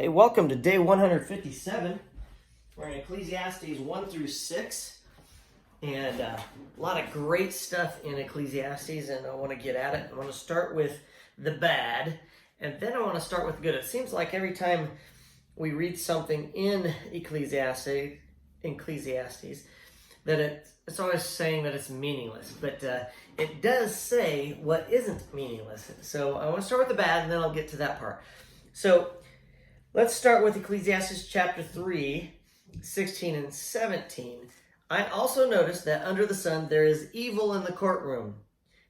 Hey, welcome to day 157. We're in Ecclesiastes 1 through 6. And a lot of great stuff in Ecclesiastes, and I want to get at it. I want to start with the bad, and then I want to start with the good. It seems like every time we read something in Ecclesiastes that it's always saying that it's meaningless. But it does say what isn't meaningless. So I want to start with the bad, and then I'll get to that part. So let's start with Ecclesiastes chapter 3, 16 and 17. I also noticed that under the sun there is evil in the courtroom.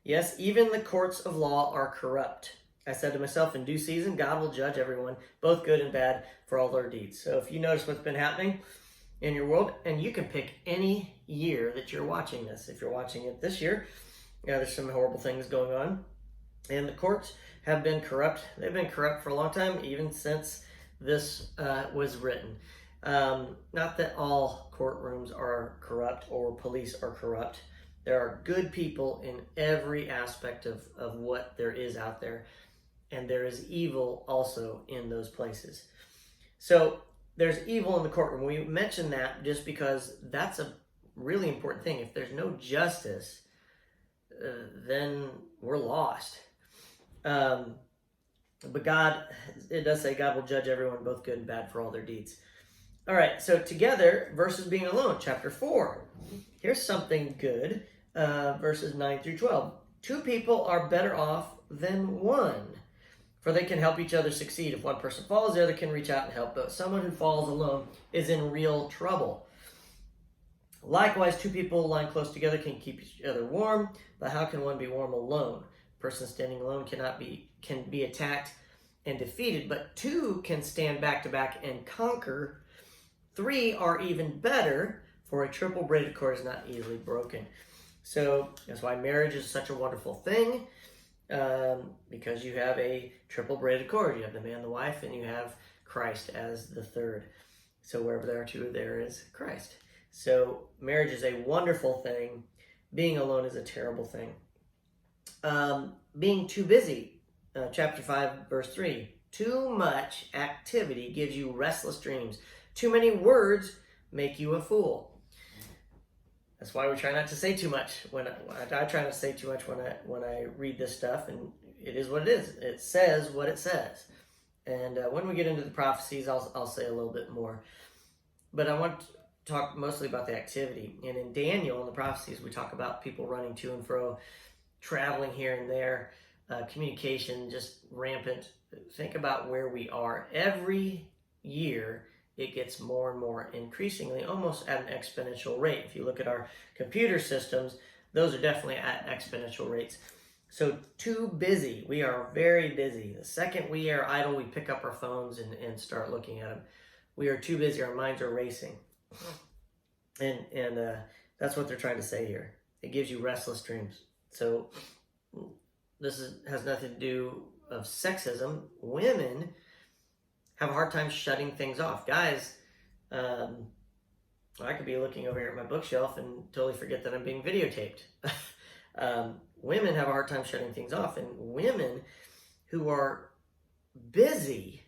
Yes, even the courts of law are corrupt. I said to myself, in due season, God will judge everyone, both good and bad, for all their deeds. So if you notice what's been happening in your world, and you can pick any year that you're watching this. If you're watching it this year, there's some horrible things going on. And the courts have been corrupt. They've been corrupt for a long time, even since this was written. Not that all courtrooms are corrupt or police are corrupt. There are good people in every aspect of what there is out there. And there is evil also in those places. So there's evil in the courtroom. We mention that just because that's a really important thing. If there's no justice, then we're lost. But God, it does say God will judge everyone, both good and bad, for all their deeds. All right, so together versus being alone, chapter 4. Here's something good, verses 9 through 12. Two people are better off than one, for they can help each other succeed. If one person falls, the other can reach out and help. But someone who falls alone is in real trouble. Likewise, two people lying close together can keep each other warm, but how can one be warm alone? A person standing alone can be attacked and defeated, but two can stand back to back and conquer. Three are even better, for a triple braided cord is not easily broken. So that's why marriage is such a wonderful thing, because you have a triple braided cord. You have the man, the wife, and you have Christ as the third. So wherever there are two, there is Christ. So marriage is a wonderful thing. Being alone is a terrible thing. Being too busy, chapter 5, verse 3. Too much activity gives you restless dreams. Too many words make you a fool. That's why we try not to say too much. I try not to say too much when I read this stuff, and it is what it is. It says what it says. And when we get into the prophecies, I'll say a little bit more. But I want to talk mostly about the activity. And in Daniel, in the prophecies, we talk about people running to and fro, traveling here and there, communication just rampant. Think about where we are. Every year, it gets more and more increasingly, almost at an exponential rate. If you look at our computer systems, those are definitely at exponential rates. So too busy. We are very busy. The second we are idle, we pick up our phones and start looking at them. We are too busy. Our minds are racing. And that's what they're trying to say here. It gives you restless dreams. So this has nothing to do of sexism. Women have a hard time shutting things off. Guys, I could be looking over here at my bookshelf and totally forget that I'm being videotaped. Women have a hard time shutting things off. And women who are busy,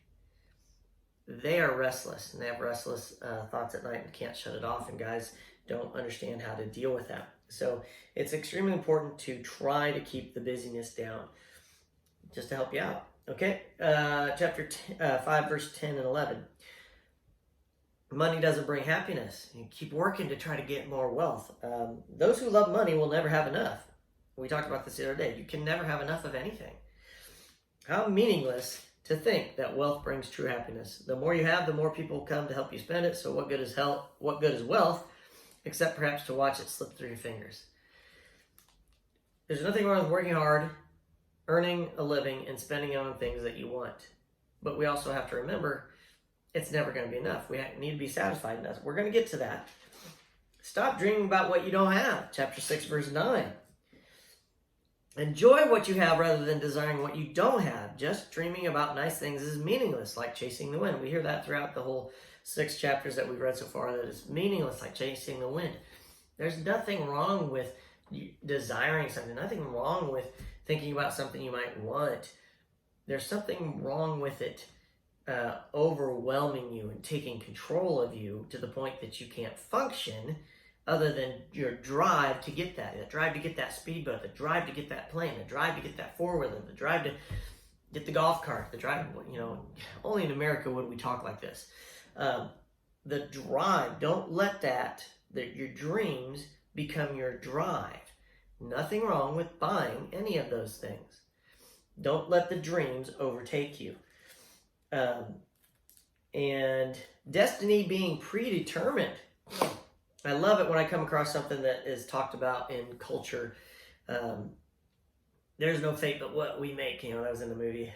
they are restless. And they have restless thoughts at night and can't shut it off. And guys don't understand how to deal with that. So it's extremely important to try to keep the busyness down, just to help you out. Okay, chapter 5, verse 10 and 11. Money doesn't bring happiness. You keep working to try to get more wealth. Those who love money will never have enough. We talked about this the other day. You can never have enough of anything. How meaningless to think that wealth brings true happiness. The more you have, the more people come to help you spend it. So what good is health? What good is wealth, except perhaps to watch it slip through your fingers? There's nothing wrong with working hard, earning a living, and spending on things that you want. But we also have to remember, it's never going to be enough. We need to be satisfied in us. We're going to get to that. Stop dreaming about what you don't have. Chapter 6, verse 9. Enjoy what you have rather than desiring what you don't have. Just dreaming about nice things is meaningless, like chasing the wind. We hear that throughout the whole 6 chapters that we've read so far, that it's meaningless, like chasing the wind. There's nothing wrong with desiring something, nothing wrong with thinking about something you might want. There's something wrong with it overwhelming you and taking control of you to the point that you can't function other than your drive to get that. The drive to get that speedboat, the drive to get that plane, the drive to get that four-wheeler, the drive to get the golf cart, the drive, only in America would we talk like this. The drive, don't let that your dreams become your drive. Nothing wrong with buying any of those things. Don't let the dreams overtake you. And destiny being predetermined. I love it when I come across something that is talked about in culture. There's no fate but what we make. That was in the movie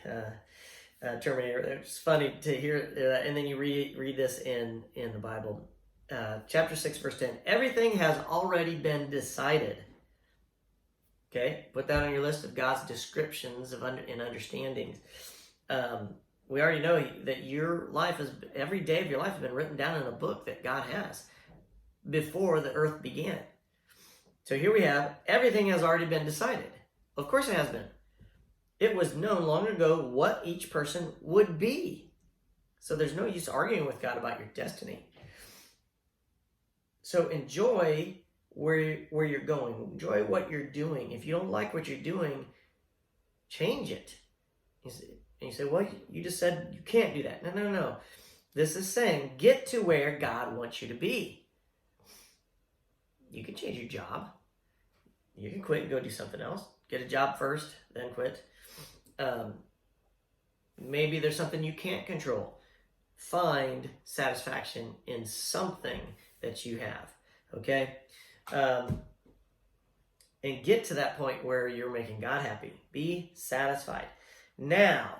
Terminator. It's funny to hear that. And then you read this in the Bible. Chapter 6, verse 10. Everything has already been decided. Okay? Put that on your list of God's descriptions and understandings. We already know that your life every day of your life has been written down in a book that God has before the earth began. So here we have, everything has already been decided. Of course it has been. It was known long ago what each person would be. So there's no use arguing with God about your destiny. So enjoy where you're going. Enjoy what you're doing. If you don't like what you're doing, change it. And you say, well, you just said you can't do that. No. This is saying get to where God wants you to be. You can change your job. You can quit and go do something else. Get a job first, then quit. Maybe there's something you can't control. Find satisfaction in something that you have. Okay? And get to that point where you're making God happy. Be satisfied. Now,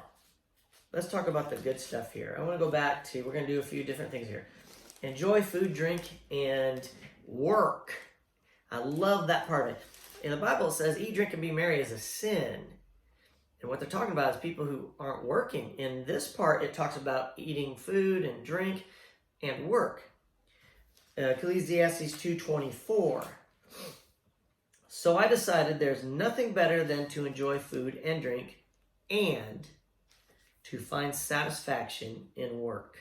let's talk about the good stuff here. I want to go back to, we're going to do a few different things here. Enjoy food, drink, and work. I love that part of it. In the Bible, it says, eat, drink, and be merry is a sin. And what they're talking about is people who aren't working. In this part, it talks about eating food and drink and work. Ecclesiastes 2:24. So I decided there's nothing better than to enjoy food and drink and to find satisfaction in work.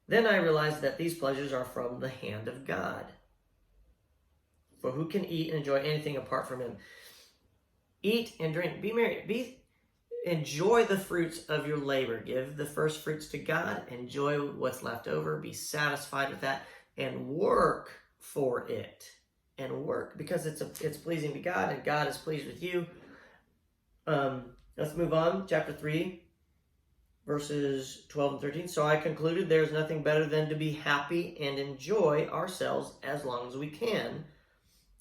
Then I realized that these pleasures are from the hand of God. For who can eat and enjoy anything apart from him? Eat and drink, be merry, enjoy the fruits of your labor. Give the first fruits to God, enjoy what's left over, be satisfied with that, and work for it. And work because it's pleasing to God, and God is pleased with you. Let's move on. Chapter 3, verses 12 and 13. So I concluded there's nothing better than to be happy and enjoy ourselves as long as we can.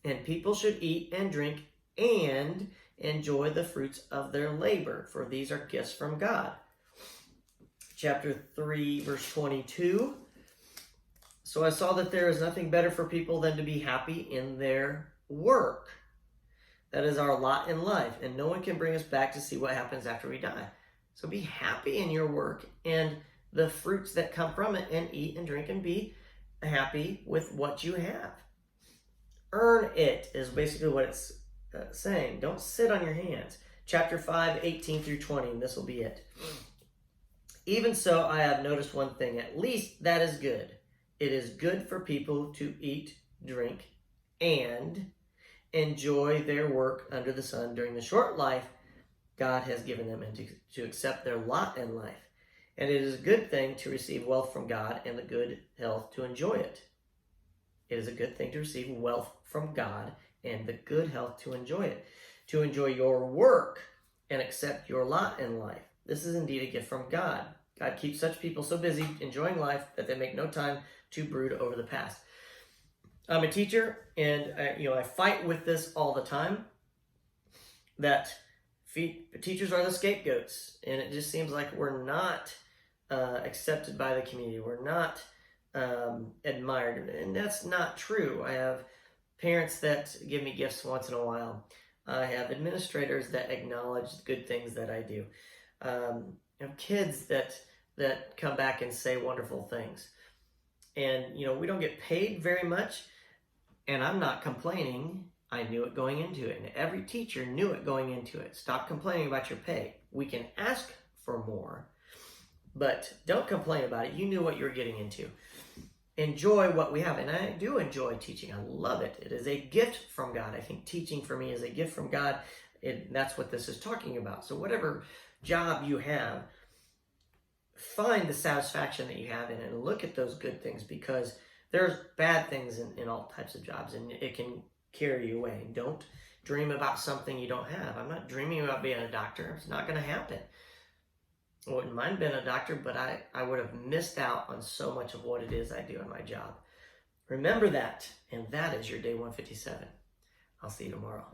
And people should eat and drink and enjoy the fruits of their labor, for these are gifts from God. Chapter 3, verse 22. So I saw that there is nothing better for people than to be happy in their work. That is our lot in life, and no one can bring us back to see what happens after we die. So be happy in your work and the fruits that come from it, and eat and drink and be happy with what you have. Earn it is basically what it's saying. Don't sit on your hands. Chapter 5, 18 through 20, and this will be it. Even so, I have noticed one thing, at least that is good. It is good for people to eat, drink, and enjoy their work under the sun during the short life God has given them, and to accept their lot in life. And it is a good thing to receive wealth from God and the good health to enjoy it. It is a good thing to receive wealth from God and the good health to enjoy it. To enjoy your work and accept your lot in life. This is indeed a gift from God. God keeps such people so busy enjoying life that they make no time to brood over the past. I'm a teacher, and I fight with this all the time, that teachers are the scapegoats, and it just seems like we're not accepted by the community. We're not admired, and that's not true. I have parents that give me gifts once in a while. I have administrators that acknowledge the good things that I do. I have kids that come back and say wonderful things. And, we don't get paid very much, and I'm not complaining. I knew it going into it, and every teacher knew it going into it. Stop complaining about your pay. We can ask for more, But don't complain about it. You knew what you were getting into. Enjoy what we have. And I do enjoy teaching. I love it. It is a gift from God. I think teaching for me is a gift from God. That's what this is talking about. So whatever job you have, find the satisfaction that you have in it and look at those good things, because there's bad things in all types of jobs, and it can carry you away. Don't dream about something you don't have. I'm not dreaming about being a doctor. It's not going to happen. I wouldn't mind being a doctor, but I would have missed out on so much of what it is I do in my job. Remember that, and that is your day 157. I'll see you tomorrow.